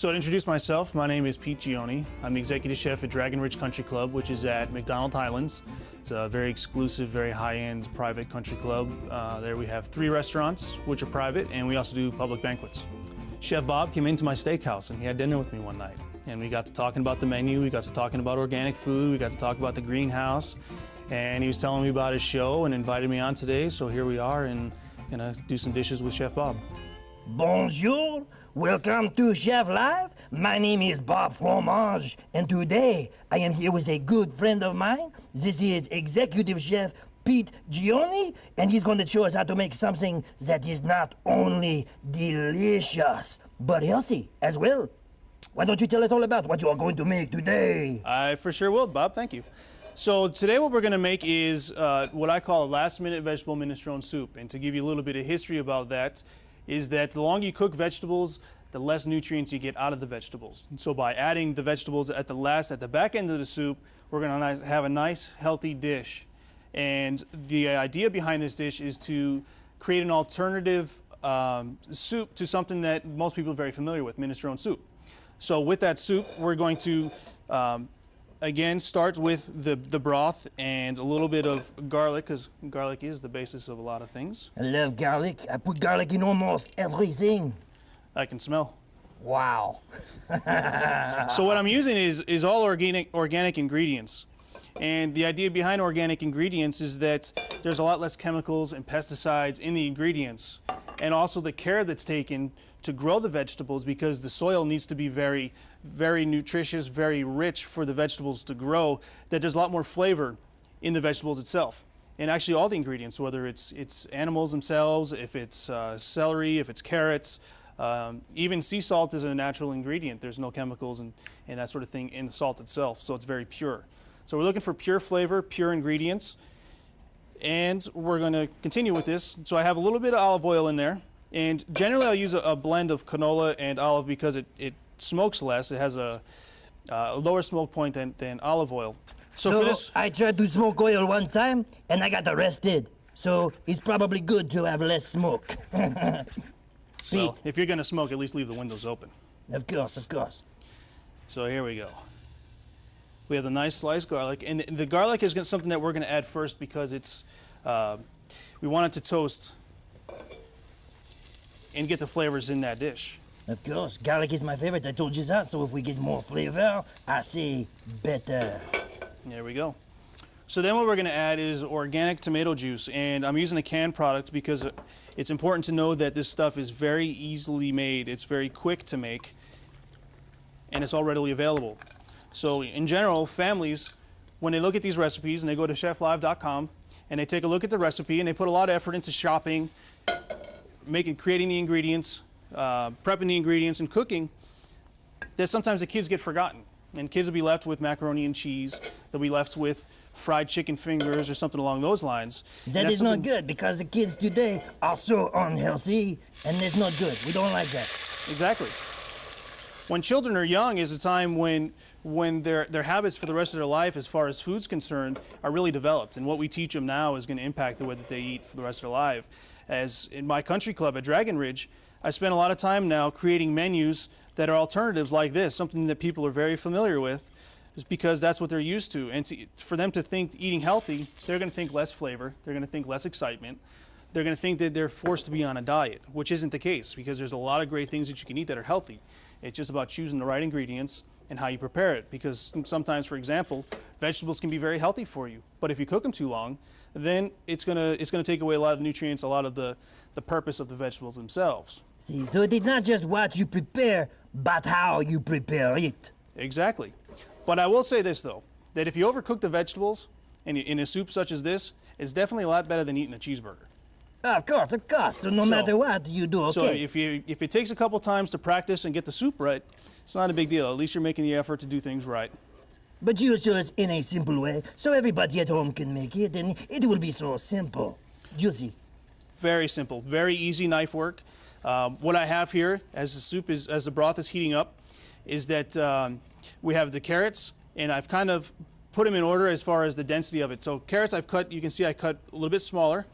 So to introduce myself, my name is Pete Ghione. I'm the executive chef at Dragon Ridge Country Club, which is at McDonald Highlands. It's a very exclusive, very high-end private country club. There we have 3 restaurants, which are private, and we also do public banquets. Chef Bob came into my steakhouse and he had dinner with me one night. And we got to talking about the menu, we got to talking about organic food, we got to talk about the greenhouse. And he was telling me about his show and invited me on today, so here we are and gonna do some dishes with Chef Bob. Bonjour, welcome to Chef Live. My name is Bob Fromage, and today I am here with a good friend of mine. This is Executive Chef Pete Ghione, and he's going to show us how to make something that is not only delicious, but healthy as well. Why don't you tell us all about what you are going to make today? I for sure will, Bob, thank you. So today what we're gonna make is what I call a last-minute vegetable minestrone soup. And to give you a little bit of history about that, is that the longer you cook vegetables, the less nutrients you get out of the vegetables. And so by adding the vegetables at the back end of the soup, we're gonna have a nice, healthy dish. And the idea behind this dish is to create an alternative soup to something that most people are very familiar with, minestrone soup. So with that soup, we're going to again start with the broth and a little bit of garlic, because garlic is the basis of a lot of things. I love garlic. I put garlic in almost everything. I can smell. Wow. So what I'm using is all organic ingredients. And the idea behind organic ingredients is that there's a lot less chemicals and pesticides in the ingredients, and also the care that's taken to grow the vegetables, because the soil needs to be very, very nutritious, very rich for the vegetables to grow, that there's a lot more flavor in the vegetables itself. And actually all the ingredients, whether it's animals themselves, if it's celery, if it's carrots, even sea salt is a natural ingredient. There's no chemicals and that sort of thing in the salt itself, so it's very pure. So we're looking for pure flavor, pure ingredients, and we're going to continue with this. So I have a little bit of olive oil in there, and generally I'll use a blend of canola and olive because it smokes less. It has a lower smoke point than olive oil. So for this, I tried to smoke oil one time and I got arrested. So it's probably good to have less smoke. well, if you're going to smoke, at least leave the windows open. Of course, of course. So here we go. We have the nice sliced garlic, and the garlic is something that we're going to add first because it's we want it to toast and get the flavors in that dish. Of course, garlic is my favorite. I told you that. So if we get more flavor, I say better. There we go. So then what we're going to add is organic tomato juice, and I'm using a canned product because it's important to know that this stuff is very easily made. It's very quick to make, and it's all readily available. So in general, families, when they look at these recipes and they go to cheflive.com and they take a look at the recipe and they put a lot of effort into shopping, creating the ingredients, prepping the ingredients and cooking, that sometimes the kids get forgotten. And kids will be left with macaroni and cheese, they'll be left with fried chicken fingers or something along those lines. That is not good because the kids today are so unhealthy and it's not good. We don't like that. Exactly. When children are young is a time when their habits for the rest of their life as far as food's concerned are really developed, and what we teach them now is going to impact the way that they eat for the rest of their life. As in my country club at Dragon Ridge, I spend a lot of time now creating menus that are alternatives like this, something that people are very familiar with, is because that's what they're used to. And for them to think eating healthy, they're going to think less flavor, they're going to think less excitement. They're going to think that they're forced to be on a diet, which isn't the case, because there's a lot of great things that you can eat that are healthy. It's just about choosing the right ingredients and how you prepare it, because sometimes, for example, vegetables can be very healthy for you, but if you cook them too long, then it's gonna take away a lot of the nutrients, a lot of the purpose of the vegetables themselves. See, so it is not just what you prepare, but how you prepare it. Exactly. But I will say this, though, that if you overcook the vegetables in a soup such as this, it's definitely a lot better than eating a cheeseburger. Of course, of course. So no matter what, you do okay. So if it takes a couple times to practice and get the soup right, it's not a big deal. At least you're making the effort to do things right. But you show us in a simple way, so everybody at home can make it, and it will be so simple. Juicy. Very simple, very easy knife work. What I have here, as the broth is heating up, is that we have the carrots, and I've kind of put them in order as far as the density of it. So carrots I've cut, you can see I cut a little bit smaller,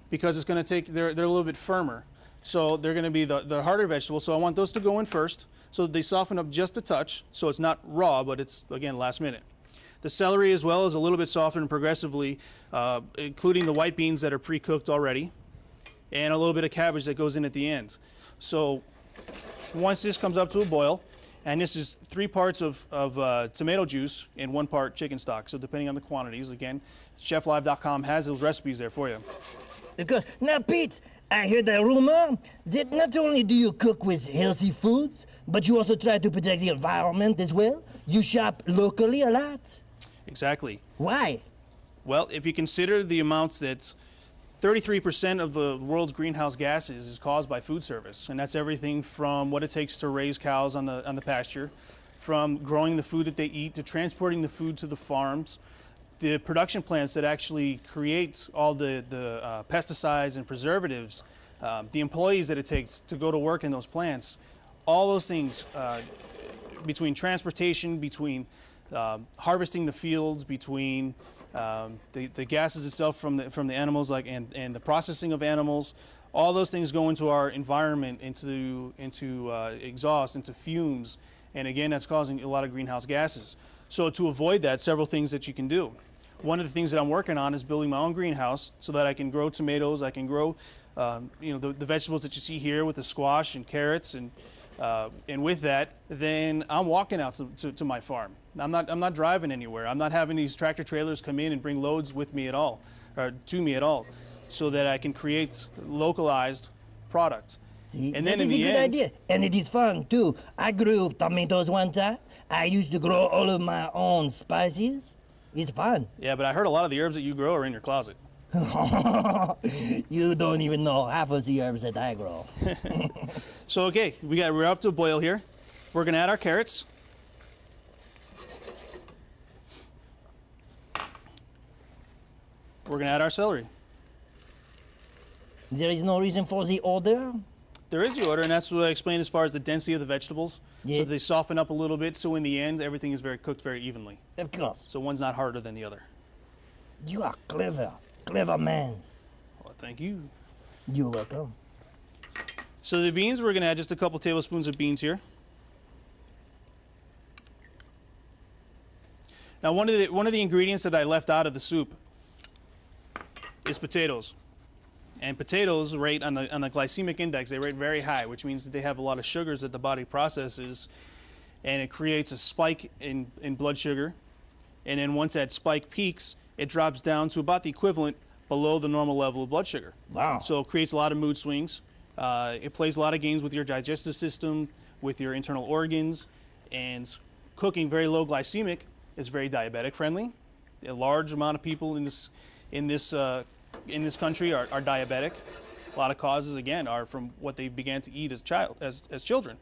because it's going to take, they're a little bit firmer. So they're going to be the harder vegetables. So I want those to go in first, so they soften up just a touch. So it's not raw, but it's again last minute. The celery as well is a little bit softened progressively, including the white beans that are pre-cooked already, and a little bit of cabbage that goes in at the end. So once this comes up to a boil, and this is 3 parts of tomato juice and 1 part chicken stock. So depending on the quantities, again, cheflive.com has those recipes there for you. Because now, Pete, I heard a rumor that not only do you cook with healthy foods, but you also try to protect the environment as well. You shop locally a lot. Exactly. Why? Well, if you consider the amounts that 33% of the world's greenhouse gases is caused by food service, and that's everything from what it takes to raise cows on the pasture, from growing the food that they eat, to transporting the food to the farms, the production plants that actually create all the pesticides and preservatives, the employees that it takes to go to work in those plants, all those things, between transportation, between harvesting the fields, between the gases itself from the animals, and the processing of animals, all those things go into our environment, into exhaust, into fumes, and again, that's causing a lot of greenhouse gases. So to avoid that, several things that you can do. One of the things that I'm working on is building my own greenhouse so that I can grow tomatoes, I can grow the vegetables that you see here with the squash and carrots, and with that, then I'm walking out to my farm. I'm not driving anywhere. I'm not having these tractor trailers come in and bring loads with me at all, or to me at all, so that I can create localized product. See, and that then is in a the good end, idea, and it is fun too. I grew tomatoes one time. I used to grow all of my own spices. It's fun. yeah, but I heard a lot of the herbs that you grow are in your closet. You don't even know half of the herbs that I grow. So okay, we're up to a boil here. We're gonna add our carrots. We're gonna add our celery. There is no reason for the order. There is the order, and that's what I explained as far as the density of the vegetables. Yeah. So they soften up a little bit, so in the end, everything is cooked very evenly. Of course. So one's not harder than the other. You are clever man. Well, thank you. You're welcome. So the beans, we're gonna add just a couple tablespoons of beans here. Now one of the ingredients that I left out of the soup is potatoes. And potatoes rate on the glycemic index, they rate very high, which means that they have a lot of sugars that the body processes, and it creates a spike in blood sugar. And then once that spike peaks, it drops down to about the equivalent below the normal level of blood sugar. Wow. So it creates a lot of mood swings. It plays a lot of games with your digestive system, with your internal organs, and cooking very low glycemic is very diabetic friendly. A large amount of people in this country are diabetic. A lot of causes, again, are from what they began to eat as children.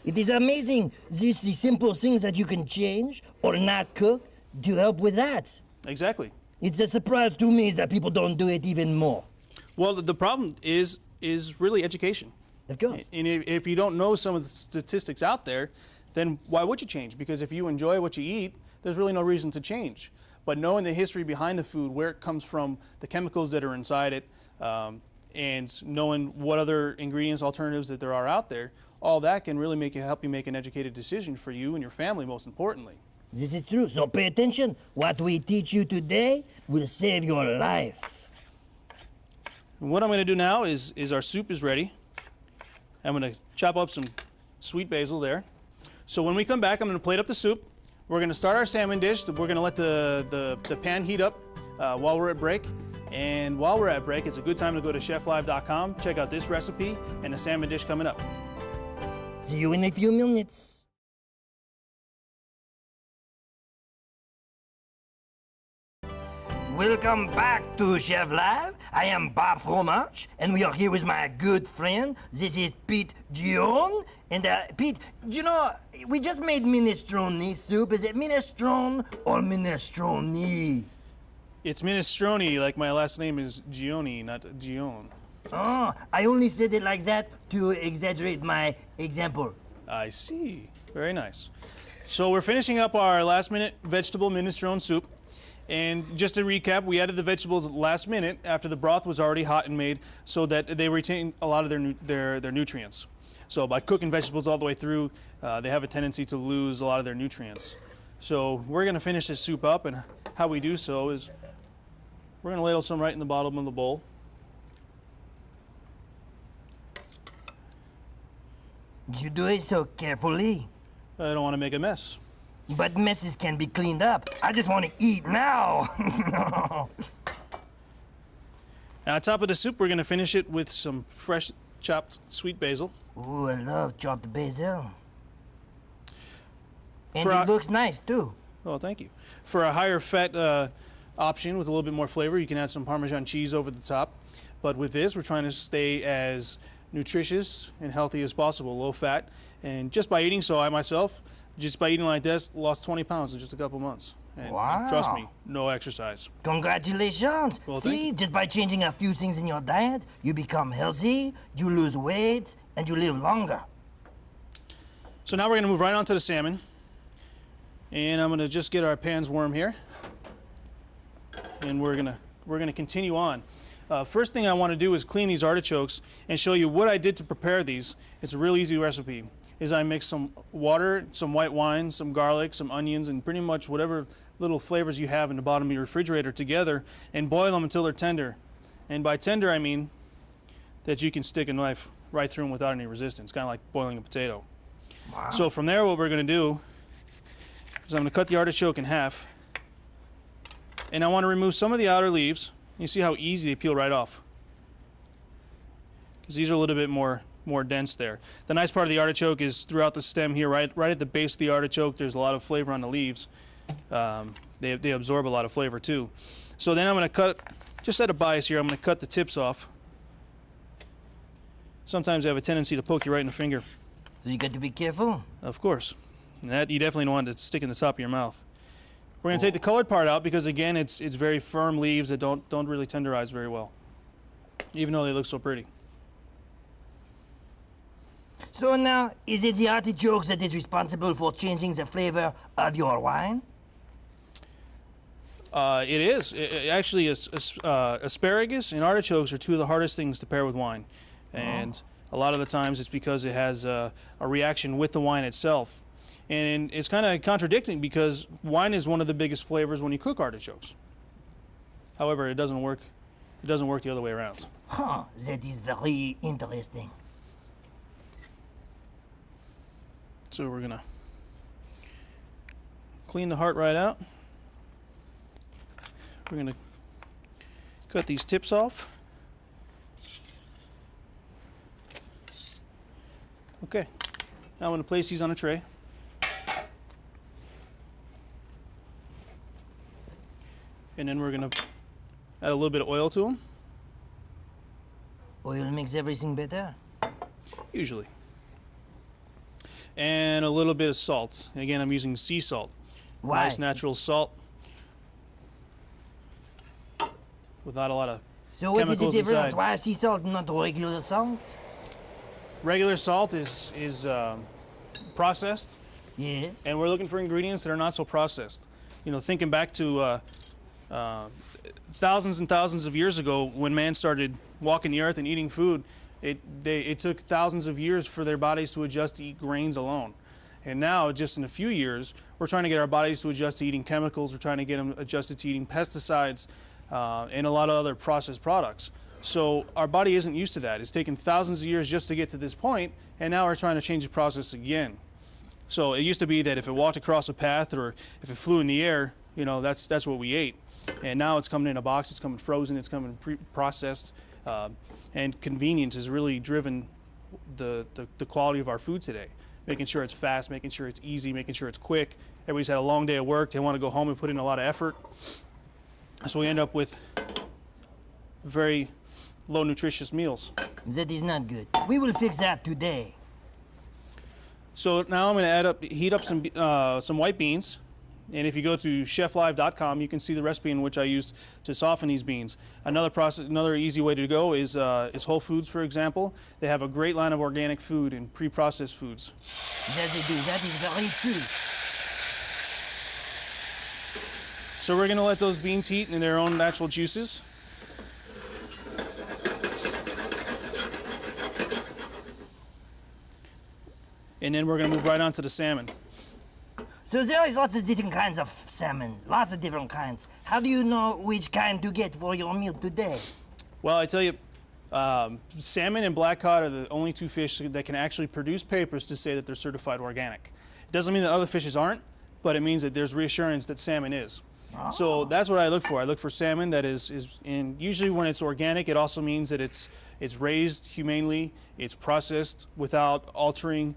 It is amazing, the simple things that you can change or not cook to help with that. Exactly. It's a surprise to me that people don't do it even more. Well, the problem is really education. Of course. And if you don't know some of the statistics out there, then why would you change? Because if you enjoy what you eat, there's really no reason to change. But knowing the history behind the food, where it comes from, the chemicals that are inside it, and knowing what other ingredients, alternatives that there are out there, all that can really help you make an educated decision for you and your family, most importantly. This is true, so pay attention. What we teach you today will save your life. And what I'm going to do now is our soup is ready. I'm going to chop up some sweet basil there. So when we come back, I'm going to plate up the soup. We're going to start our salmon dish. We're going to let the pan heat up while we're at break. And while we're at break, it's a good time to go to cheflive.com, check out this recipe and the salmon dish coming up. See you in a few minutes. Welcome back to Chef Live. I am Bob Fromage, and we are here with my good friend. This is Pete Ghione. And Pete, you know, we just made minestrone soup. Is it minestrone or minestrone? It's minestrone, like my last name is Ghione, not Ghione. Oh, I only said it like that to exaggerate my example. I see. Very nice. So we're finishing up our last-minute vegetable minestrone soup. And just to recap, we added the vegetables last minute after the broth was already hot and made, so that they retain a lot of their nutrients. So by cooking vegetables all the way through, they have a tendency to lose a lot of their nutrients. So we're going to finish this soup up, and how we do so is we're going to ladle some right in the bottom of the bowl. You do it so carefully. I don't want to make a mess. But messes can be cleaned up. I just want to eat now. Now, on top of the soup, we're going to finish it with some fresh chopped sweet basil. Ooh, I love chopped basil. And For it looks nice too. Oh, thank you. For a higher fat option with a little bit more flavor, you can add some Parmesan cheese over the top. But with this, we're trying to stay as nutritious and healthy as possible, low fat. And just by eating so, I myself, just by eating like this, lost 20 pounds in just a couple months. And Wow. trust me, no exercise. Congratulations. Well, thank See, you. just by changing a few things in your diet, you become healthy, you lose weight, and you live longer. So now we're going to move right on to the salmon. And I'm going to just get our pans warm here. And we're going to continue on. First thing I want to do is clean these artichokes and show you what I did to prepare these. It's a real easy recipe. Is I mix some water, some white wine, some garlic, some onions, and pretty much whatever little flavors you have in the bottom of your refrigerator together, and boil them until they're tender. And by tender, I mean that you can stick a knife right through them without any resistance, kind of like boiling a potato. Wow. So from there, what we're going to do is I'm going to cut the artichoke in half, and I want to remove some of the outer leaves. You see how easy they peel right off, because these are a little bit more dense there. The nice part of the artichoke is throughout the stem here, right at the base of the artichoke, there's a lot of flavor on the leaves. They absorb a lot of flavor too. So then I'm going to cut, just at a bias here, I'm going to cut the tips off. Sometimes they have a tendency to poke you right in the finger. So you got to be careful. Of course. And that you definitely don't want it to stick in the top of your mouth. We're going to take the colored part out because, again, it's very firm leaves that don't really tenderize very well, even though they look so pretty. So now, is it the artichokes that is responsible for changing the flavor of your wine? It is. Actually, asparagus and artichokes are two of the hardest things to pair with wine. And a lot of the times it's because it has a reaction with the wine itself. And it's kind of contradicting because wine is one of the biggest flavors when you cook artichokes. However, it doesn't work. It doesn't work the other way around. Huh, that is very interesting. So we're going to clean the heart right out. We're going to cut these tips off. Okay, now I'm going to place these on a tray. And then we're going to add a little bit of oil to them, Oil makes everything better. usually. And a little bit of salt. And again, I'm using sea salt. Why? Nice natural salt without a lot of So what is the chemicals difference? inside. Why sea salt, not regular salt? Regular salt is processed, Yes. and we're looking for ingredients that are not so processed. You know, thinking back to thousands and thousands of years ago when man started walking the earth and eating food, it took thousands of years for their bodies to adjust to eat grains alone. And now, just in a few years, we're trying to get our bodies to adjust to eating chemicals. We're trying to get them adjusted to eating pesticides and a lot of other processed products. So our body isn't used to that. It's taken thousands of years just to get to this point, and now we're trying to change the process again. So it used to be that if it walked across a path or if it flew in the air, you know, that's what we ate. And now it's coming in a box, it's coming frozen, it's coming processed, and convenience has really driven the quality of our food today. Making sure it's fast, making sure it's easy, making sure it's quick. Everybody's had a long day of work, they want to go home and put in a lot of effort. So we end up with very low nutritious meals. That is not good. We will fix that today. So now I'm going to heat up some white beans, and if you go to cheflive.com, you can see the recipe in which I used to soften these beans. Another easy way to go is Whole Foods, for example. They have a great line of organic food and pre-processed foods. That they do. That is very true. So we're gonna let those beans heat in their own natural juices. And then we're gonna move right on to the salmon. So there is lots of different kinds of salmon, lots of different kinds. How do you know which kind to get for your meal today? Well, I tell you, salmon and black cod are the only two fish that can actually produce papers to say that they're certified organic. It doesn't mean that other fishes aren't, but it means that there's reassurance that salmon is. So that's what I look for. I look for salmon that is in, usually when it's organic, it also means that it's raised humanely, it's processed without altering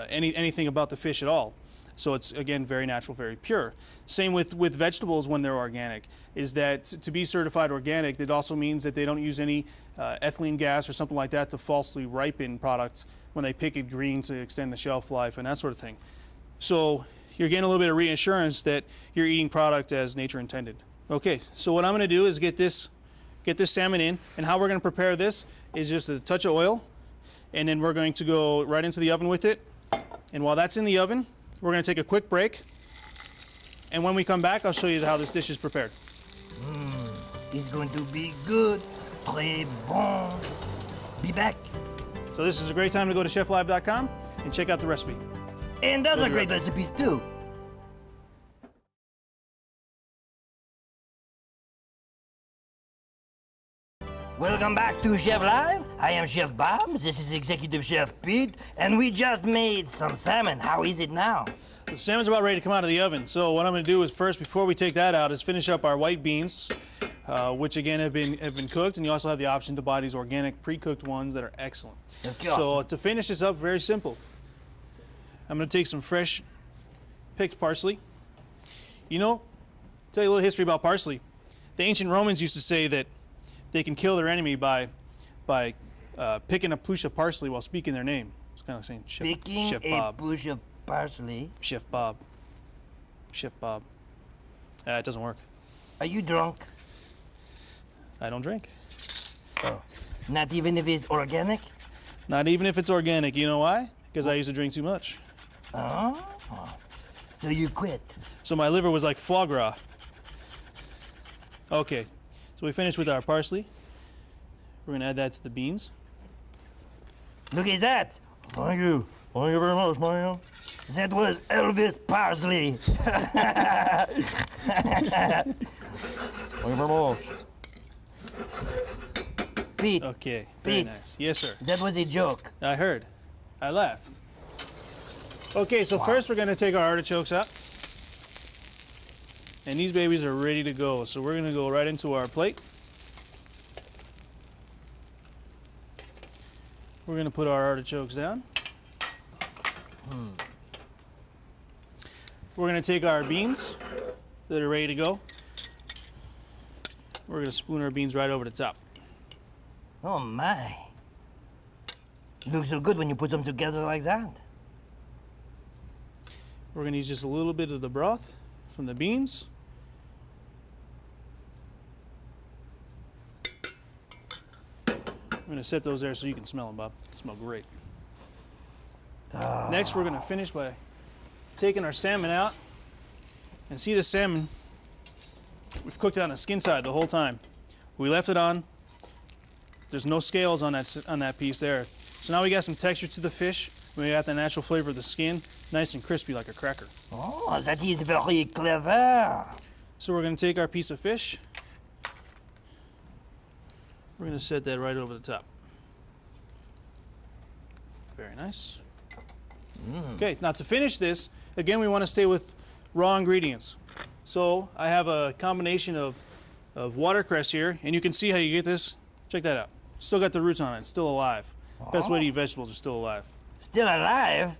anything about the fish at all. So it's, again, very natural, very pure. Same with vegetables when they're organic, is that to be certified organic, that also means that they don't use any ethylene gas or something like that to falsely ripen products when they pick it green to extend the shelf life and that sort of thing. So you're getting a little bit of reassurance that you're eating product as nature intended. Okay, so what I'm gonna do is get this salmon in, and how we're gonna prepare this is just a touch of oil, and then we're going to go right into the oven with it. And while that's in the oven, we're gonna take a quick break. And when we come back, I'll show you how this dish is prepared. It's going to be good. Très bon. Be back. So this is a great time to go to cheflive.com and check out the recipe. And other great recipes too. Welcome back to Chef Live. I am Chef Bob. This is Executive Chef Pete. And we just made some salmon. How is it now? The salmon's about ready to come out of the oven. So what I'm going to do is first, before we take that out, is finish up our white beans, which again have been cooked, and you also have the option to buy these organic pre-cooked ones that are excellent. Okay, So awesome. to finish this up, very simple. I'm going to take some fresh picked parsley. You know, tell you a little history about parsley. The ancient Romans used to say that they can kill their enemy by picking a bush of parsley while speaking their name. It's kind of like saying Picking Chef a Bob. bush of parsley. Chef Bob. Chef Bob. It doesn't work. Are you drunk? I don't drink. Oh. Not even if it's organic? Not even if it's organic. You know why? Because I used to drink too much. Oh. So you quit. So my liver was like foie gras. Okay, so we finished with our parsley. We're gonna add that to the beans. Look at that. Thank you. Thank you very much, man. That was Elvis Parsley. Thank you very much. Pete, Okay, very Pete. nice. Yes, sir. that was a joke. I heard. I laughed. Okay, so first we're gonna take our artichokes out. And these babies are ready to go. So we're gonna go right into our plate. We're gonna put our artichokes down. We're gonna take our beans that are ready to go. We're gonna spoon our beans right over the top. Oh my. Looks so good when you put them together like that. We're gonna use just a little bit of the broth from the beans. I'm gonna set those there so you can smell them, Bob. They smell great. Next, we're gonna finish by taking our salmon out. And see the salmon, we've cooked it on the skin side the whole time. We left it on. There's no scales on that piece there. So now we got some texture to the fish. We got the natural flavor of the skin, nice and crispy like a cracker. Oh, that is very clever. So we're gonna take our piece of fish. We're gonna set that right over the top. Very nice. Okay, now to finish this, again, we want to stay with raw ingredients. So I have a combination of watercress here, and you can see how you get this. Check that out. Still got the roots on it, it's still alive. Best way to eat vegetables are still alive. Still alive?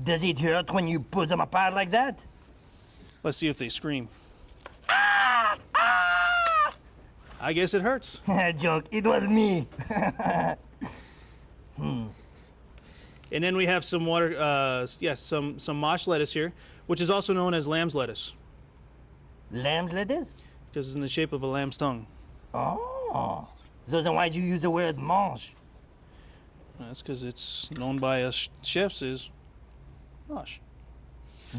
Does it hurt when you pull them apart like that? Let's see if they scream. I guess it hurts. Joke, it was me. And then we have some some mosh lettuce here, which is also known as lamb's lettuce, Lamb's lettuce? because it's in the shape of a lamb's tongue. Oh. So then why'd you use the word mange? That's because it's known by us chefs as mosh.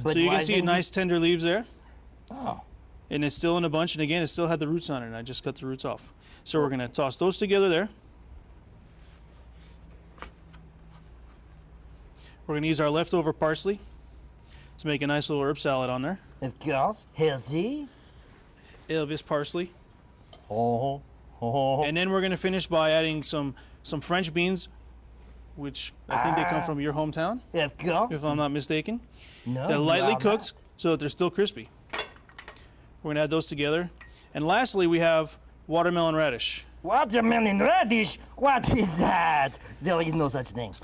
But So you why can see then nice tender leaves there. Oh. And it's still in a bunch, and again, it still had the roots on it, and I just cut the roots off. So we're gonna toss those together there. We're gonna use our leftover parsley to make a nice little herb salad on there. Of course. Healthy. Elvis parsley. Oh. Oh. And then we're gonna finish by adding some French beans, which I think they come from your hometown, Of course. if I'm not mistaken. No, They're you lightly are cooked so that they're still crispy. We're gonna add those together. And lastly, we have watermelon radish. not. Watermelon radish? What is that? There is no such thing.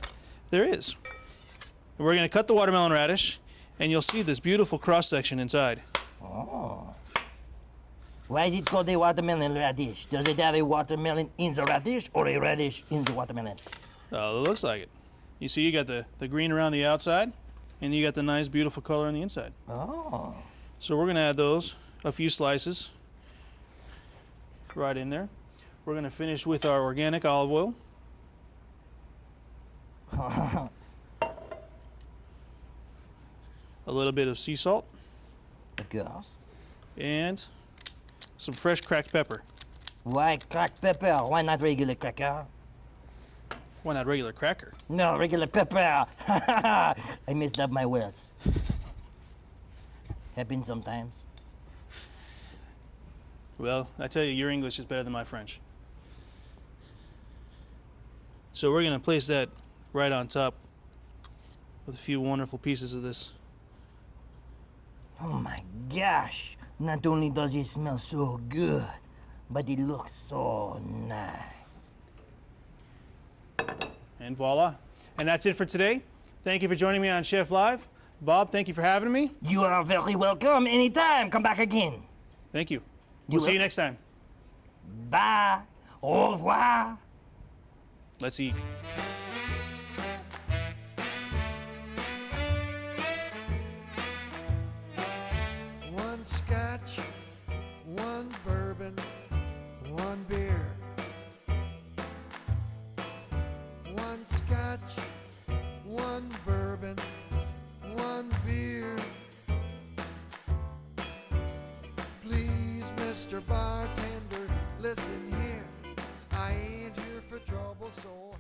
There is. And we're gonna cut the watermelon radish, and you'll see this beautiful cross section inside. Why is it called a watermelon radish? Does it have a watermelon in the radish or a radish in the watermelon? It looks like it. You see, you got the green around the outside, and you got the nice, beautiful color on the inside. Oh. So we're gonna add those, a few slices, right in there. We're gonna finish with our organic olive oil. A little bit of sea salt, Of course. and some fresh cracked pepper. Why cracked pepper? Why not regular cracker? Why not regular cracker? No, regular pepper. I messed up my words. Happens sometimes. Well, I tell you, your English is better than my French. So we're gonna place that right on top with a few wonderful pieces of this. Oh my gosh. Not only does it smell so good, but it looks so nice. And voila. And that's it for today. Thank you for joining me on Chef Live. Bob, thank you for having me. You are very welcome anytime. Come back again. Thank you. You're We'll see you welcome. next time. Bye. Au revoir. Let's eat. One scotch, one bourbon, one beer. One scotch, one bourbon, one beer. Please, Mr. Bartender, listen here. I ain't here for trouble, so